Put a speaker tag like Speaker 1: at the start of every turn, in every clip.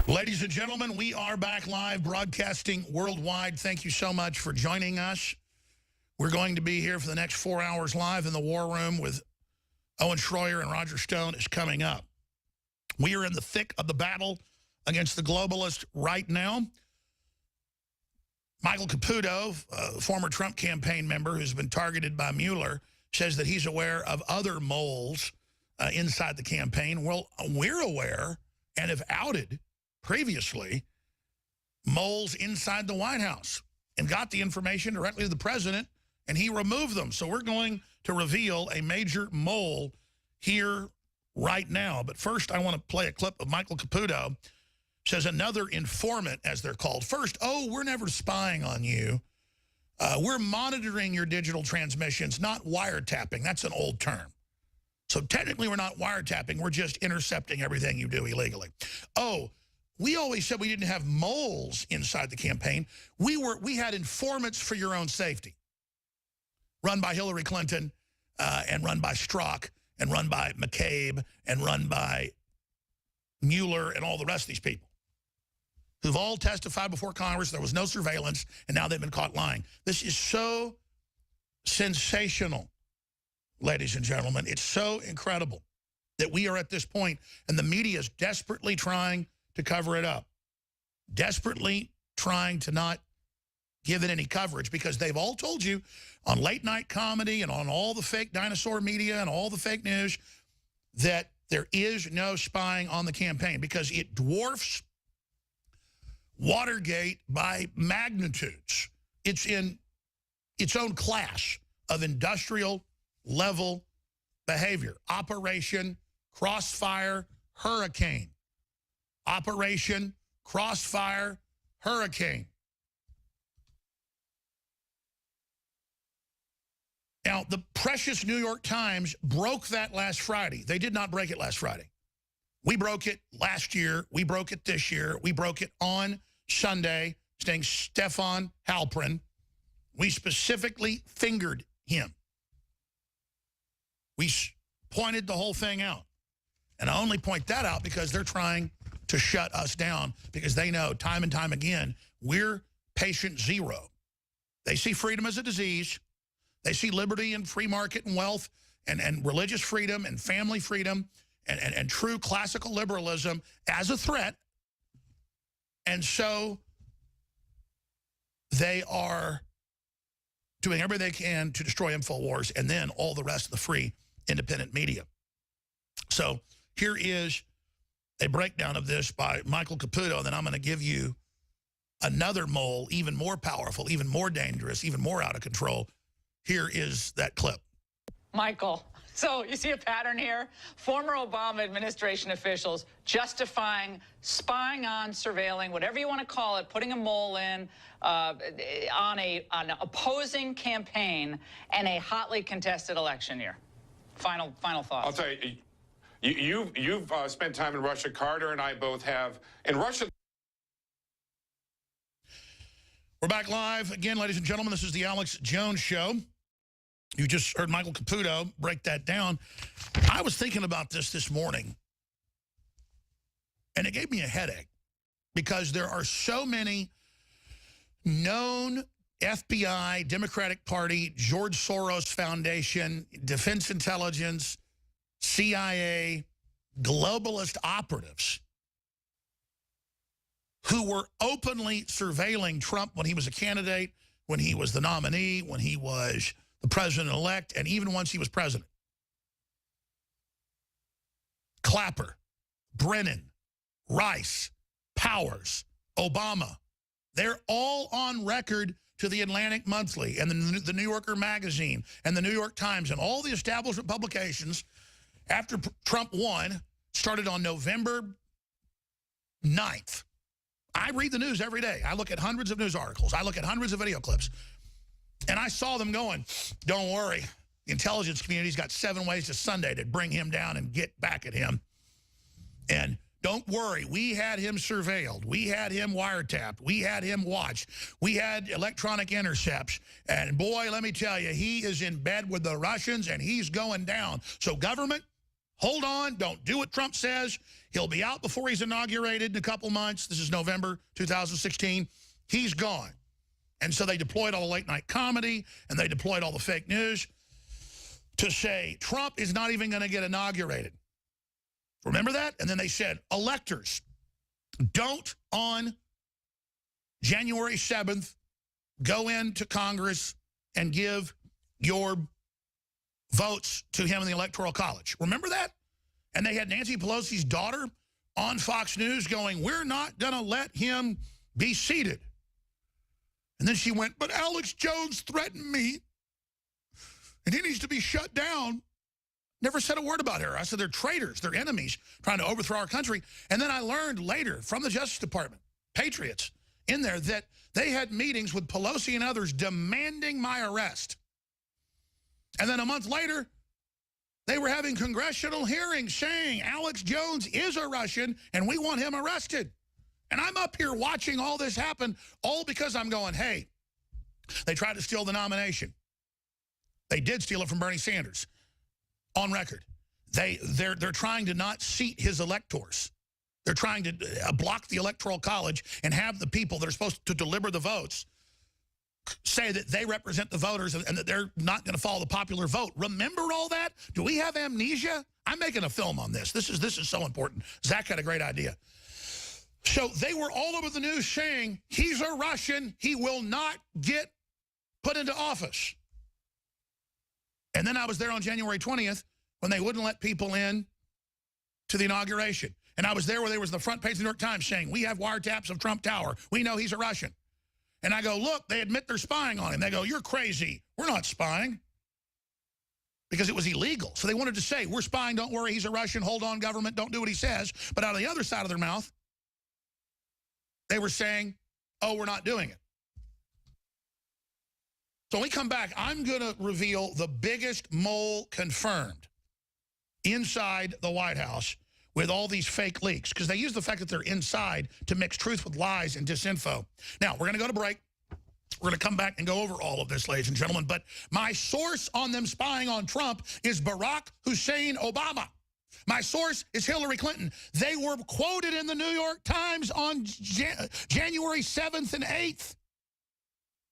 Speaker 1: Ladies and gentlemen, we are back live broadcasting worldwide. Thank you so much for joining us. We're going to be here for the next 4 hours live in the War Room with Owen Schroyer, and Roger Stone is coming up. We are in the thick of the battle against the globalists right now. Michael Caputo, former Trump campaign member who's been targeted by Mueller, says that he's aware of other moles inside the campaign. Well, we're aware and have outed previously moles inside the White House and got the information directly to the president, and he removed them. So we're going to reveal a major mole here right now. But first, I want to play a clip of Michael Caputo. Says another informant, as they're called. First, oh, we're never spying on you. We're monitoring your digital transmissions, not wiretapping. That's an old term. So technically, we're not wiretapping. We're just intercepting everything you do illegally. Oh, we always said we didn't have moles inside the campaign. We had informants for your own safety, run by Hillary Clinton and run by Strzok and run by McCabe and run by Mueller and all the rest of these people who've all testified before Congress. There was no surveillance, and now they've been caught lying. This is so sensational, ladies and gentlemen. It's so incredible that we are at this point, and the media is desperately trying to cover it up, desperately trying to not give it any coverage, because they've all told you on late night comedy and on all the fake dinosaur media and all the fake news that there is no spying on the campaign, because it dwarfs Watergate by magnitudes. It's in its own class of industrial level behavior. Operation Crossfire Hurricane. Operation Crossfire Hurricane. Now, the precious New York Times broke that last Friday. They did not break it last Friday. We broke it last year. We broke it this year. We broke it on Sunday, saying Stefan Halperin. We specifically fingered him. We pointed the whole thing out. And I only point that out because they're trying to shut us down, because they know time and time again, we're patient zero. They see freedom as a disease. They see liberty and free market and wealth and religious freedom and family freedom and true classical liberalism as a threat. And so they are doing everything they can to destroy InfoWars and then all the rest of the free independent media. So here is a breakdown of this by Michael Caputo, and then I'm going to give you another mole, even more powerful, even more dangerous, even more out of control. Here is that clip.
Speaker 2: Michael, so you see a pattern here? Former Obama administration officials justifying spying on, surveilling, whatever you want to call it, putting a mole in on an opposing campaign and a hotly contested election year. Final thoughts.
Speaker 3: I'll tell you, you've spent time in Russia. Carter and I both have. In Russia.
Speaker 1: We're back live again, ladies and gentlemen. This is the Alex Jones Show. You just heard Michael Caputo break that down. I was thinking about this morning, and it gave me a headache, because there are so many known FBI, Democratic Party, George Soros Foundation, Defense Intelligence, CIA, globalist operatives who were openly surveilling Trump when he was a candidate, when he was the nominee, when he was the president-elect, and even once he was president. Clapper, Brennan, Rice, Powers, Obama. They're all on record to the Atlantic Monthly and the New Yorker magazine and the New York Times and all the establishment publications after Trump won, started on November 9th. I read the news every day. I look at hundreds of news articles. I look at hundreds of video clips. And I saw them going, don't worry, the intelligence community's got 7 ways to Sunday to bring him down and get back at him. And don't worry, we had him surveilled. We had him wiretapped. We had him watched. We had electronic intercepts. And boy, let me tell you, he is in bed with the Russians and he's going down. So government, hold on, don't do what Trump says. He'll be out before he's inaugurated in a couple months. This is November 2016. He's gone. And so they deployed all the late-night comedy, and they deployed all the fake news to say Trump is not even going to get inaugurated. Remember that? And then they said, electors, don't on January 7th go into Congress and give your votes to him in the Electoral College. Remember that? And they had Nancy Pelosi's daughter on Fox News going, we're not going to let him be seated. And then she went, but Alex Jones threatened me, and he needs to be shut down. Never said a word about her. I said they're traitors, they're enemies, trying to overthrow our country. And then I learned later from the Justice Department, patriots in there, that they had meetings with Pelosi and others demanding my arrest. And then a month later, they were having congressional hearings saying Alex Jones is a Russian and we want him arrested. And I'm up here watching all this happen, all because I'm going, hey, they tried to steal the nomination. They did steal it from Bernie Sanders, on record. They're trying to not seat his electors. They're trying to block the Electoral College and have the people that are supposed to deliver the votes say that they represent the voters and that they're not going to follow the popular vote. Remember all that? Do we have amnesia? I'm making a film on this. This is so important. Zach had a great idea. So they were all over the news saying, he's a Russian, he will not get put into office. And then I was there on January 20th when they wouldn't let people in to the inauguration. And I was there where there was the front page of the New York Times saying, we have wiretaps of Trump Tower. We know he's a Russian. And I go, look, they admit they're spying on him. They go, you're crazy. We're not spying. Because it was illegal. So they wanted to say, we're spying, don't worry, he's a Russian, hold on, government, don't do what he says. But out of the other side of their mouth, they were saying, oh, we're not doing it. So when we come back, I'm going to reveal the biggest mole confirmed inside the White House with all these fake leaks, because they use the fact that they're inside to mix truth with lies and disinfo. Now, we're going to go to break. We're going to come back and go over all of this, ladies and gentlemen. But my source on them spying on Trump is Barack Hussein Obama. My source is Hillary Clinton. They were quoted in the New York Times on January 7th and 8th,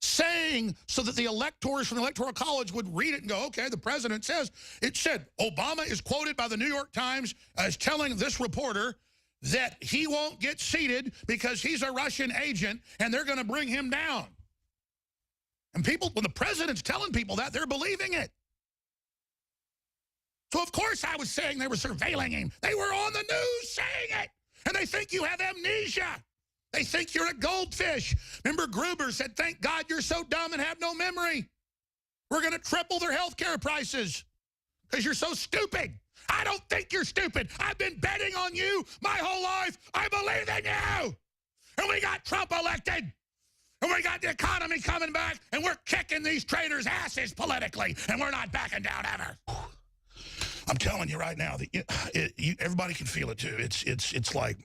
Speaker 1: saying so that the electors from the Electoral College would read it and go, okay, the president says, it said, Obama is quoted by the New York Times as telling this reporter that he won't get seated because he's a Russian agent and they're going to bring him down. And people, when the president's telling people that, they're believing it. So, of course, I was saying they were surveilling him. They were on the news saying it. And they think you have amnesia. They think you're a goldfish. Remember, Gruber said, thank God you're so dumb and have no memory. We're going to triple their health care prices because you're so stupid. I don't think you're stupid. I've been betting on you my whole life. I believe in you. And we got Trump elected. And we got the economy coming back. And we're kicking these traitors' asses politically. And we're not backing down ever. I'm telling you right now, that everybody can feel it too. It's like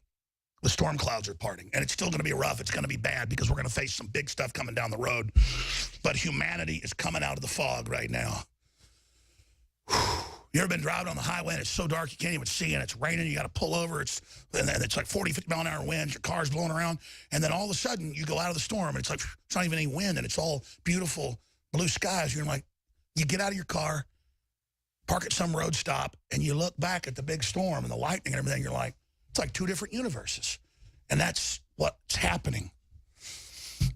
Speaker 1: the storm clouds are parting, and it's still going to be rough. It's going to be bad because we're going to face some big stuff coming down the road. But humanity is coming out of the fog right now. You ever been driving on the highway and it's so dark you can't even see, and it's raining, you got to pull over, it's like 40, 50 mile an hour winds, your car's blowing around, and then all of a sudden you go out of the storm and it's like, it's not even any wind, and it's all beautiful blue skies. You're like, you get out of your car, park at some road stop, and you look back at the big storm and the lightning and everything, you're like, it's like two different universes. And that's what's happening.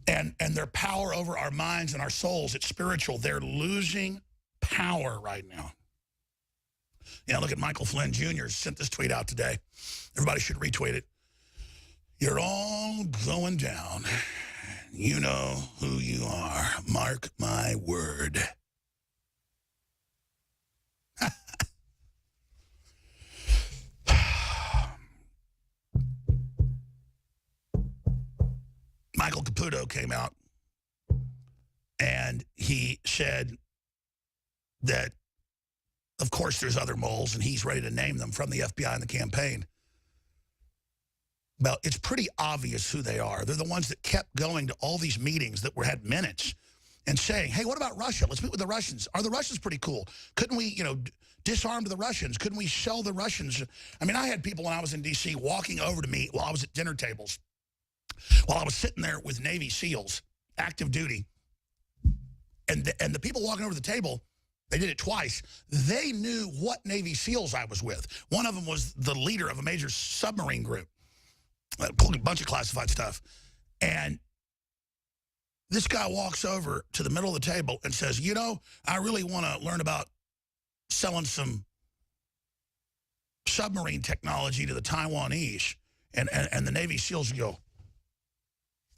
Speaker 1: And their power over our minds and our souls, it's spiritual. They're losing power right now. Yeah, look at Michael Flynn Jr. sent this tweet out today. Everybody should retweet it. You're all going down. You know who you are. Mark my word. Michael Caputo came out and he said that, of course, there's other moles, and he's ready to name them from the FBI and the campaign. Well, it's pretty obvious who they are. They're the ones that kept going to all these meetings that had minutes and saying, hey, what about Russia? Let's meet with the Russians. Are the Russians pretty cool? Couldn't we, disarm the Russians? Couldn't we sell the Russians? I mean, I had people when I was in D.C. walking over to me while I was at dinner tables, while I was sitting there with Navy SEALs, active duty. And the people walking over the table, they did it twice. They knew what Navy SEALs I was with. One of them was the leader of a major submarine group, a bunch of classified stuff. And this guy walks over to the middle of the table and says, I really want to learn about selling some submarine technology to the Taiwanese. And the Navy SEALs go,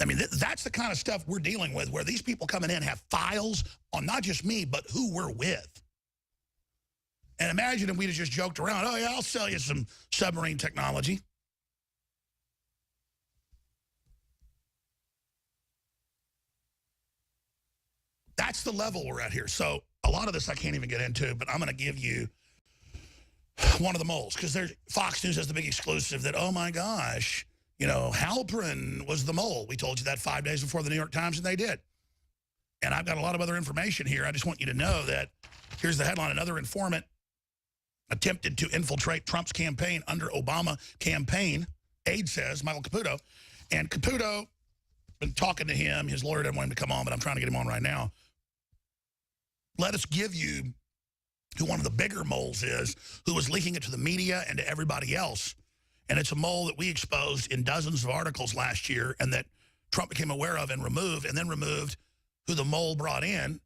Speaker 1: I mean, that's the kind of stuff we're dealing with, where these people coming in have files on not just me, but who we're with. And imagine if we'd have just joked around, oh, yeah, I'll sell you some submarine technology. That's the level we're at here. So a lot of this I can't even get into, but I'm going to give you one of the moles, because Fox News has the big exclusive that, oh, my gosh, Halperin was the mole. We told you that 5 days before the New York Times, and they did. And I've got a lot of other information here. I just want you to know that here's the headline. Another informant attempted to infiltrate Trump's campaign under Obama campaign, aide says, Michael Caputo. And Caputo, been talking to him. His lawyer didn't want him to come on, but I'm trying to get him on right now. Let us give you who one of the bigger moles is, who was leaking it to the media and to everybody else. And it's a mole that we exposed in dozens of articles last year, and that Trump became aware of and then removed who the mole brought in.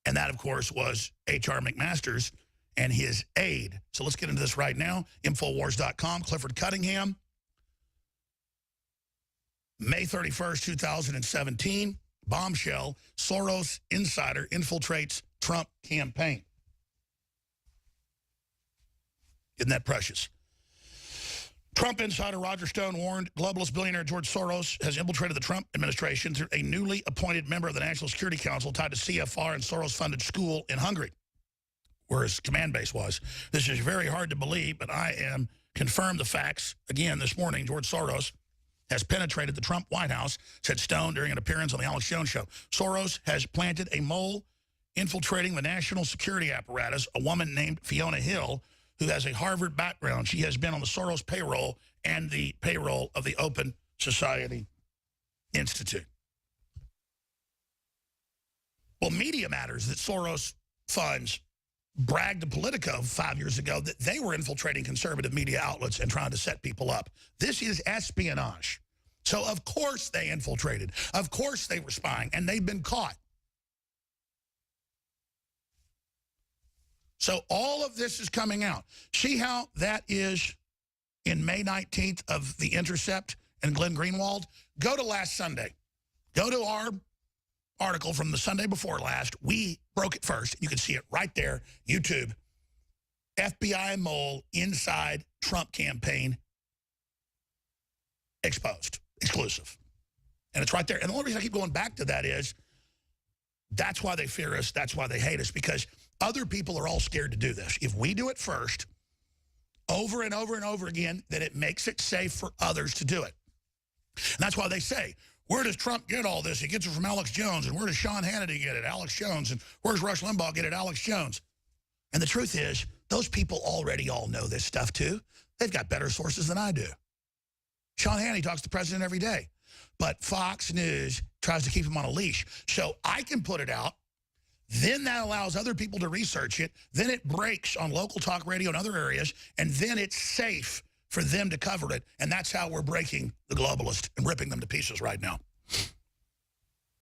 Speaker 1: And that, of course, was H.R. McMaster's and his aide. So let's get into this right now. Infowars.com, Clifford Cunningham. May 31st, 2017, bombshell, Soros insider infiltrates Trump campaign. Isn't that precious? Trump insider Roger Stone warned globalist billionaire George Soros has infiltrated the Trump administration through a newly appointed member of the National Security Council tied to CFR and Soros-funded school in Hungary, where his command base was. This is very hard to believe, but I am confirmed the facts. Again, this morning, George Soros has penetrated the Trump White House, said Stone during an appearance on the Alex Jones Show. Soros has planted a mole infiltrating the national security apparatus, a woman named Fiona Hill, who has a Harvard background. She has been on the Soros payroll and the payroll of the Open Society Institute. Well, Media Matters, that Soros funds, bragged to Politico 5 years ago that they were infiltrating conservative media outlets and trying to set people up. This is espionage. So, of course, they infiltrated. Of course, they were spying, and they've been caught. So all of this is coming out. See how that is in May 19th of The Intercept and Glenn Greenwald? Go to last Sunday. Go to our article from the Sunday before last. We broke it first. You can see it right there, YouTube. FBI mole inside Trump campaign exposed, exclusive. And it's right there. And the only reason I keep going back to that is that's why they fear us. That's why they hate us, because other people are all scared to do this. If we do it first, over and over and over again, then it makes it safe for others to do it. And that's why they say, where does Trump get all this? He gets it from Alex Jones. And where does Sean Hannity get it? Alex Jones. And where's Rush Limbaugh get it? Alex Jones. And the truth is, those people already all know this stuff too. They've got better sources than I do. Sean Hannity talks to the president every day. But Fox News tries to keep him on a leash. So I can put it out. Then that allows other people to research it. Then it breaks on local talk radio and other areas. And then it's safe for them to cover it. And that's how we're breaking the globalists and ripping them to pieces right now.